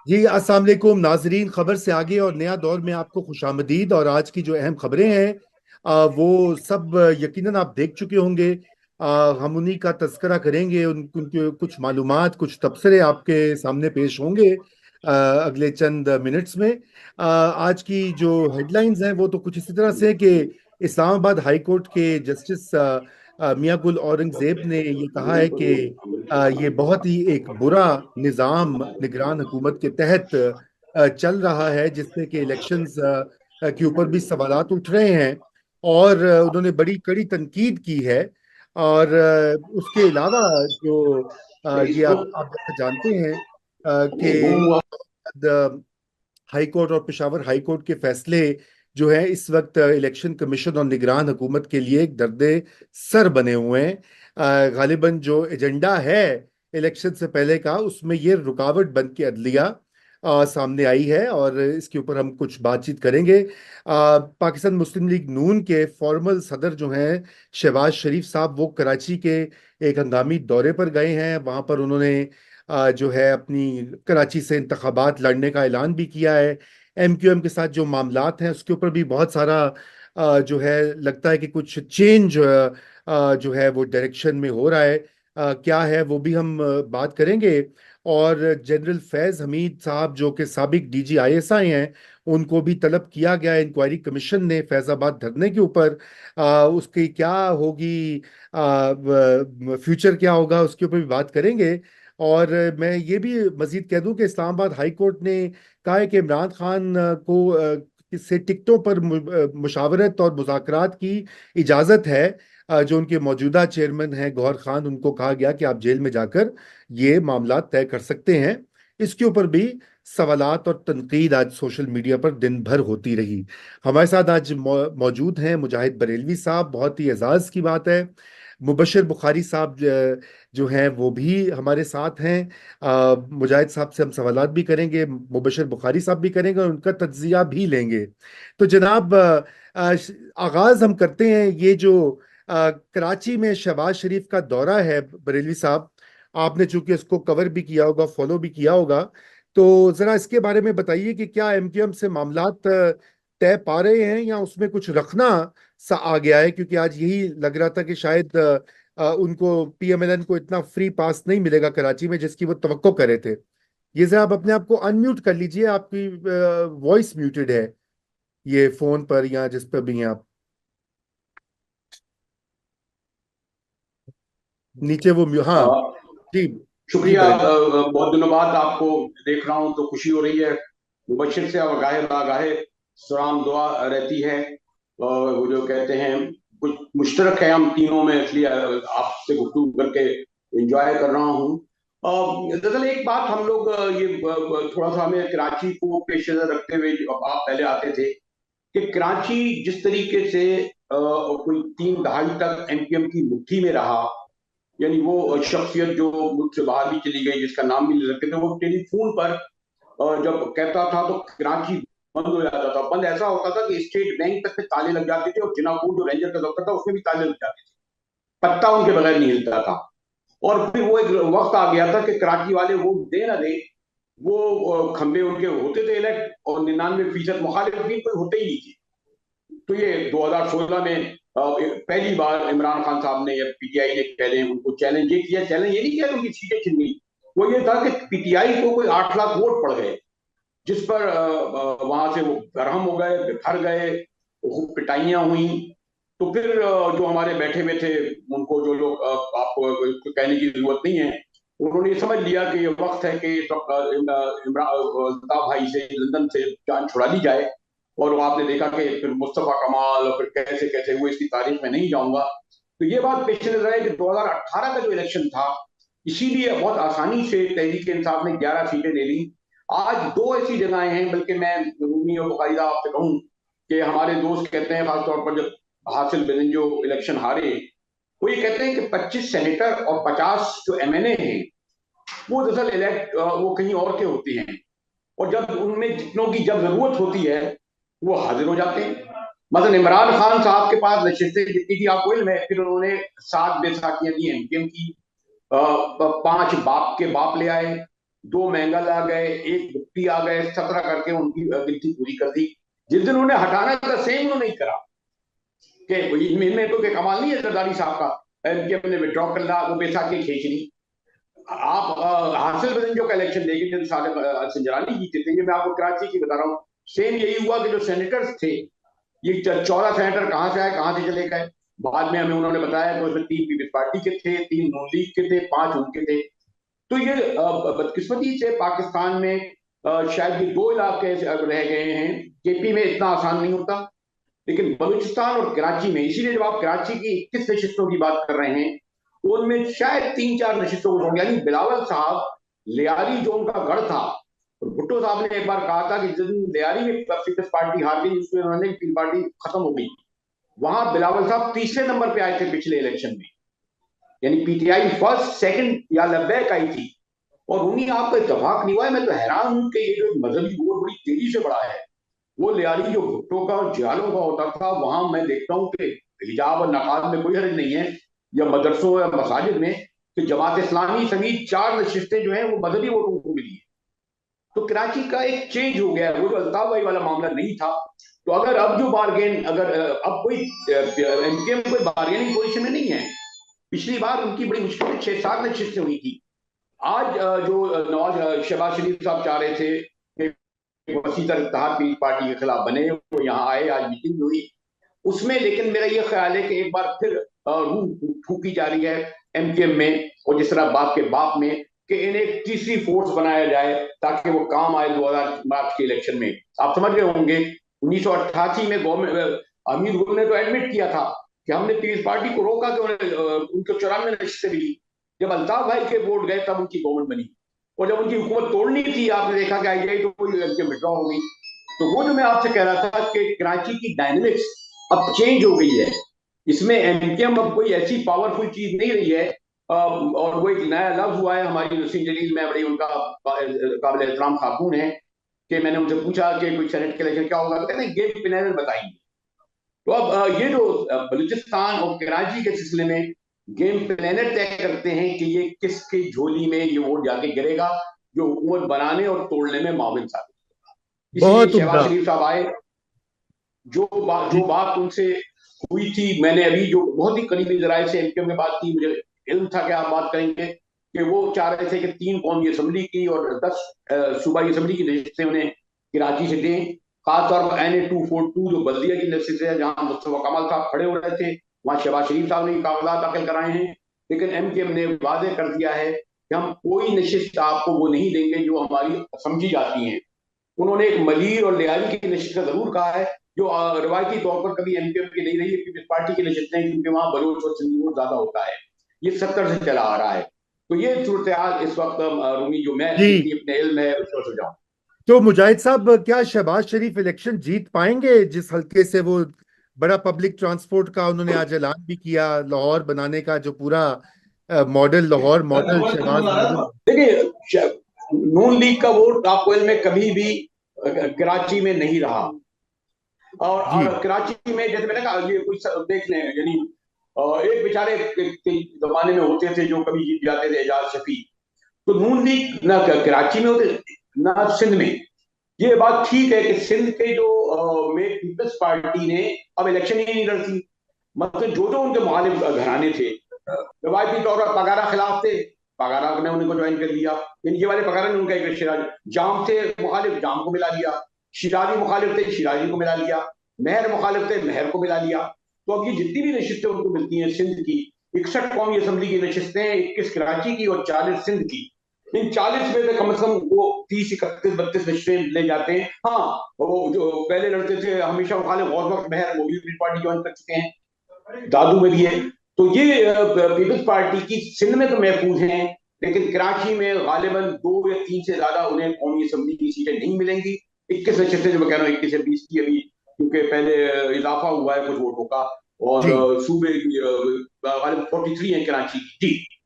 जी अस्सलाम वालेकुम नाजरीन। खबर से आगे और नया दौर में आपको खुशामदीद। और आज की जो अहम खबरें हैं वो सब यकीनन आप देख चुके होंगे। हम उन्हीं का तज़किरा करेंगे। उनके कुछ मालूमात, कुछ तबसरे आपके सामने पेश होंगे अगले चंद मिनट्स में। आज की जो हेडलाइंस हैं वो तो कुछ इसी तरह से है कि इस्लामाबाद हाई कोर्ट के जस्टिस मियां गुल औरंगजेब ने ये कहा है कि ये बहुत ही एक बुरा निज़ाम निगरान हुकूमत के तहत चल रहा है, जिससे कि इलेक्शंस के ऊपर भी सवालात उठ रहे हैं। और उन्होंने बड़ी कड़ी तनकीद की है। और उसके अलावा जो ये आप जैसा जानते हैं कि हाई कोर्ट और पेशावर हाई कोर्ट के फैसले जो है इस वक्त इलेक्शन कमीशन और निगरान हुकूमत के लिए एक दर्दे सर बने हुए हैं। गालिबन जो एजेंडा है इलेक्शन से पहले का, उसमें ये रुकावट बन के अदलिया सामने आई है। और इसके ऊपर हम कुछ बातचीत करेंगे। पाकिस्तान मुस्लिम लीग नून के फॉर्मल सदर जो हैं शहबाज शरीफ साहब, वो कराची के एक हंगामी दौरे पर गए हैं। वहां पर उन्होंने जो है अपनी कराची से इंतखाबात लड़ने का ऐलान भी किया है। एमक्यूएम के साथ जो मामलात हैं उसके ऊपर भी बहुत सारा जो है लगता है कि कुछ चेंज जो है वो डायरेक्शन में हो रहा है। क्या है वो भी हम बात करेंगे। और जनरल फैज हमीद साहब जो कि साबिक डीजी आईएसआई हैं, उनको भी तलब किया गया है इंक्वायरी कमीशन ने फैजाबाद धरने के ऊपर। उसकी क्या होगी, फ्यूचर क्या होगा, उसके ऊपर भी बात करेंगे। और मैं ये भी मजीद कह दूं कि इस्लामाबाद हाई कोर्ट ने कहा है कि इमरान खान को से टिकटों पर मुशावरत और मुज़ाकरात की इजाज़त है। जो उनके मौजूदा चेयरमैन हैं गौहर खान, उनको कहा गया कि आप जेल में जाकर ये मामला तय कर सकते हैं। इसके ऊपर भी सवालात और तनकीद आज सोशल मीडिया पर दिन भर होती रही। हमारे साथ आज मौजूद हैं मुजाहिद बरेलवी साहब, बहुत ही एजाज की बात है। मुबशर बुखारी साहब जो हैं वो भी हमारे साथ हैं। मुजाहिद साहब से हम सवालात भी करेंगे, मुबशर बुखारी साहब भी करेंगे और उनका तज्जिया भी लेंगे। तो जनाब, आगाज हम करते हैं। ये जो कराची में शहबाज शरीफ का दौरा है बरेलवी साहब, आपने चूंकि इसको कवर भी किया होगा, फॉलो भी किया होगा, तो जरा इसके बारे में बताइए कि क्या एमक्यूएम से मामलात तय पा रहे हैं या उसमें कुछ रखना सा आ गया है। क्योंकि आज यही लग रहा था कि शायद उनको, पीएमएलएन को इतना फ्री पास नहीं मिलेगा कराची में जिसकी वो तवक्को कर रहे थे। ये जरा आप अपने आप को अनम्यूट कर लीजिए, आपकी वॉइस म्यूटेड है ये फोन पर या जिस पर भी हैं आप। नीचे वो हाँ। जी। जी शुक्रिया। बरेली। बहुत दिनों बाद आपको देख रहा हूँ तो खुशी हो रही है। मुबशर से आगाहे बागाहे सलाम दुआ रहती है। और वो जो कहते हैं कुछ मुश्तरक है हम तीनों में, इसलिए आपसे गुफ्तगू करके एंजॉय कर रहा हूँ। दरअसल एक बात हम लोग थोड़ा सा हमें कराची को पेश नजर रखते हुए, जो आप पहले आते थे कि कराची जिस तरीके से कोई 3 दहाई तक एमपीएम की मुट्ठी में रहा, यानी वो शख्सियत जो मुल्क से बाहर भी चली गई, जिसका नाम भी ले सकते थे, वो टेलीफोन पर जब कहता था तो कराची बंद हो जाता था। बंद ऐसा होता था कि स्टेट बैंक तक के ताले लग जाते थे और जिनापुर जो रेंजर का दफ्तर था उसमें भी ताले लग जाते थे। पत्ता उनके बगैर नहीं हिलता था। और फिर वो एक वक्त आ गया था कि कराची वाले वोट दे ना दे, वो खंबे उनके होते थे इलेक्ट, और 99% मुखालिफिन कोई होते ही नहीं थे। तो ये 2016 में पहली बार इमरान खान साहब ने या पीटीआई ने कह लें उनको चैलेंज ये किया। चैलेंज ये नहीं किया कि उनकी सीटें छिन गई, वो ये था कि पीटीआई को कोई 8 लाख वोट पड़ गए, जिस पर वहां से वो बरहम हो गए, बिखर गए, खूब पिटाइयां हुई। तो फिर जो हमारे बैठे हुए थे, उनको जो लोग आपको कहने की जरूरत नहीं है, उन्होंने ये समझ लिया कि ये वक्त है कि इमरान अल्ताफ भाई से लंदन से जान छुड़ा ली जाए। और वो आपने देखा कि फिर मुस्तफा कमाल और फिर कैसे कैसे हुए, इसकी तारीख में नहीं जाऊंगा। तो ये बात पेश नजर है कि 2018 का जो इलेक्शन था, इसीलिए बहुत आसानी से तहरीक इंसाफ ने 11 सीटें ले ली। आज दो ऐसी जगहें हैं, बल्कि मैं रूमी और बुखारीदा आपसे कहूं कि हमारे दोस्त कहते हैं, खासतौर पर जब हासिल बिलन जो इलेक्शन हारे, वो ये कहते हैं कि 25 सेनेटर और 50 जो एमएनए हैं, वो दरअसल इलेक्ट वो कहीं और के होते हैं। और जब उनमें जितनों की जब जरूरत होती है वो हाजिर हो जाते हैं। मतलब इमरान खान साहब के पास नशिस्तें जितनी थी आपको इल्म है, फिर उन्होंने 7 बैसाखियां दी एमपीएम की, 5 बाप के बाप ले आए, दो मैंगल आ गए, एक गुप्ती आ गए, 17 करके उनकी गिनती पूरी कर दी। जिस दिन उन्हें हटाना था सेम उन्होंने नहीं करा कि इनमें तो कमाल नहीं है जरदारी साहब का कि हमने विड्रॉ कर ला, वो बैसाखी खींच ली। आप हासिल बदंजो का इलेक्शन देखें जब सादिक संजरानी जीते थे, ये मैं आपको कराची की बता रहा हूँ। सेम यही हुआ कि जो सेनेटर्स थे, ये 14 सेनेटर कहाँ से आए कहाँ से चले गए। बाद में हमें उन्होंने बताया कि उसमें 3 पीपल्स पार्टी के थे, 3 नून लीग के थे, 5 उनके थे। तो ये बदकिस्मती से पाकिस्तान में शायद ये 2 इलाके रह गए हैं। केपी में इतना आसान नहीं होता, लेकिन बलूचिस्तान और कराची में, इसीलिए जब आप कराची की 21 नशिस्तों की बात कर रहे हैं, तो उनमें शायद 3-4 नशिस्तों को छोड़, यानी बिलावल साहब, लियारी जो उनका गढ़ था। और भुट्टो साहब ने एक बार कहा था कि जिस दिन लियारी में पीपल्स पार्टी हार गई, उसमें उन्होंने पार्टी खत्म हो गई, वहां बिलावल साहब तीसरे नंबर पे आए थे पिछले इलेक्शन में। यानी पीटीआई फर्स्ट सेकंड या लब्बैक आई थी, और उन्हीं आपका इतफाक नहीं हुआ है। मैं तो हैरान हूं कि ये जो मजहबी वोट बड़ी तेजी से बढ़ा है। वो लियारी जो भुट्टो का और जियालों का होता था, वहां मैं देखता हूँ कि हिजाब और नकाब में कोई हर्ज नहीं है, या मदरसों या मसाजिद में, कि जमात इस्लामी समेत 4 नशिस्तें जो हैं वो मजहबी वोटों को मिली है। तो कराची का एक चेंज हो गया है, वो जो अल्ताफ भाई वाला मामला नहीं था। तो अगर अब जो बारगेन, अगर अब कोई एमकेएम कोई बारगेनिंग पोजीशन में नहीं है। पिछली बार उनकी बड़ी मुश्किल से 6-7 नशिस्तें हुई थी। आज जो नवाज शहबाज शरीफ साहब चाह रहे थे कि वसी तर इत्तेहाद की पार्टी के खिलाफ बने, वो यहाँ आए, आज मीटिंग हुई उसमें। लेकिन मेरा ये ख्याल है कि एक बार फिर रूह फूकी जा रही है एमकेएम में, और जिस तरह बाप के बाप में, कि इन्हें एक तीसरी फोर्स बनाया जाए ताकि वो काम आए 2000 मार्च के इलेक्शन में। आप समझ रहे होंगे 1988 में गवर्नमेंट, अमीर गुल ने तो एडमिट किया था कि हमने पीपल्स पार्टी को रोका कि उन्हें उनको 94 नशीसें मिली। जब अल्ताफ भाई के वोट गए तब उनकी गवर्नमेंट बनी, और जब उनकी हुकूमत तोड़नी थी, आपने देखा कि आई तो कोई विड्रॉ हो गई। तो वो जो मैं आपसे कह रहा था कि कराची की डायनेमिक्स अब चेंज हो गई है। इसमें एमकेएम अब कोई ऐसी पावरफुल चीज नहीं रही है। और वो एक नया लफ्ज हुआ है, हमारी नसीम जलील में बड़ी उनका काबिल एहतराम खातून है, कि मैंने उनसे पूछा कि कोई सेनेट के इलेक्शन क्या होगा, तो कहते हैं गेम प्लानर बताएंगे। तो अब ये जो बलूचिस्तान और कराची के सिलसिले में गेम प्लानर तय करते हैं कि ये किसकी झोली में ये वोट जाके गिरेगा, जो हुकूमत बनाने और तोड़ने में माविन साबित होगा। इसीलिए बहुत शहबाज उम्दा। शरीफ साहब आए। जो बात उनसे हुई थी, मैंने अभी जो बहुत ही करीबी जराये से एमकेएम में बात की, मुझे इल्म था कि आप बात करेंगे, कि वो चाह रहे थे कि 3 कौमी असम्बली की और 10 सूबाई असम्बली की नशिस्तें उन्हें कराची से दें। खासतौर पर NA 242 जो बल्दिया की नशिस्त है, जहां मुस्तफा कमाल साहब खड़े हो रहे थे, वहां शहबाज शरीफ साहब ने कागजात दाखिल कराए हैं। लेकिन एमकेएम ने वादे कर दिया है कि हम कोई नशिस्त आपको वो नहीं देंगे जो हमारी समझी जाती हैं। उन्होंने एक मलीर और लियारी की नशिस्त का जरूर कहा है, जो रवायती तौर पर कभी एमकेएम की नहीं रही है, पीपल्स पार्टी की नशिस्तें, क्योंकि वहां बलोच और सिंधी वोट ज्यादा होता है। ये 70 से चला आ रहा है। तो ये सूरत हाल इस वक्त रूमी, जो मैं जी, जितनी अपने इल्म है उसको सुझाऊं। तो मुजाहिद साहब, क्या शहबाज शरीफ इलेक्शन जीत पाएंगे? जिस हल्के से वो बड़ा पब्लिक ट्रांसपोर्ट का उन्होंने आज ऐलान भी किया, लाहौर बनाने का, जो पूरा model, Lahore model, Shahbaz model. देखिए, नून लीग का वोट आपको इल्म में कभी भी कराची में नहीं रहा। जी, और कराची में जैसे मैंने कहा, ये कुछ देख लें, यानी एक बेचारे के जमाने में होते थे जो कभी जीत जाते थे, एजाज शफी। तो नून लीग ना कराची में होते, ना सिंध में। ये बात ठीक है कि सिंध के जो में पीपल्स पार्टी ने अब इलेक्शन ही नहीं लड़ती। मतलब जो जो उनके मुखालिफ घराने थे, रवायती तौर पर पगारा खिलाफ थे, पगारा ने उनको ज्वाइन कर लिया। ये वाले पगारा ने उनका एक शिराज, जाम थे मुखालिफ, जाम को मिला लिया। शिराजी मुखालिफ थे, शिराजी को मिला लिया। मेहर मुखालिफ थे, मेहर को मिला लिया। तो अब ये जितनी भी नशिस्तें उनको मिलती हैं सिंध की, 61 कौमी असम्बली की नशिस्तें, 21 कराची की और 40 सिंध की। इन 40 में से कम से कम वो 30, 31, 32 नशिस्तें ले जाते हैं। हाँ, वो जो पहले लड़ते थे हमेशा मुखालिफ, गौस वक्त मेहर, वो भी पार्टी ज्वाइन कर चुके हैं, दादू में भी है। तो ये पीपल्स पार्टी की सिंध में तो महफूज हैं, लेकिन कराची में गालिबन 2 या 3 से ज्यादा उन्हें कौमी असम्बली की सीटें नहीं मिलेंगी। 21 नशिस्तें जो मैं कह रहा हूँ, 21 या 20 की अभी, क्योंकि पहले इजाफा हुआ है कुछ वोटों का। जी। और सूबे की 43 है कराची की। जी।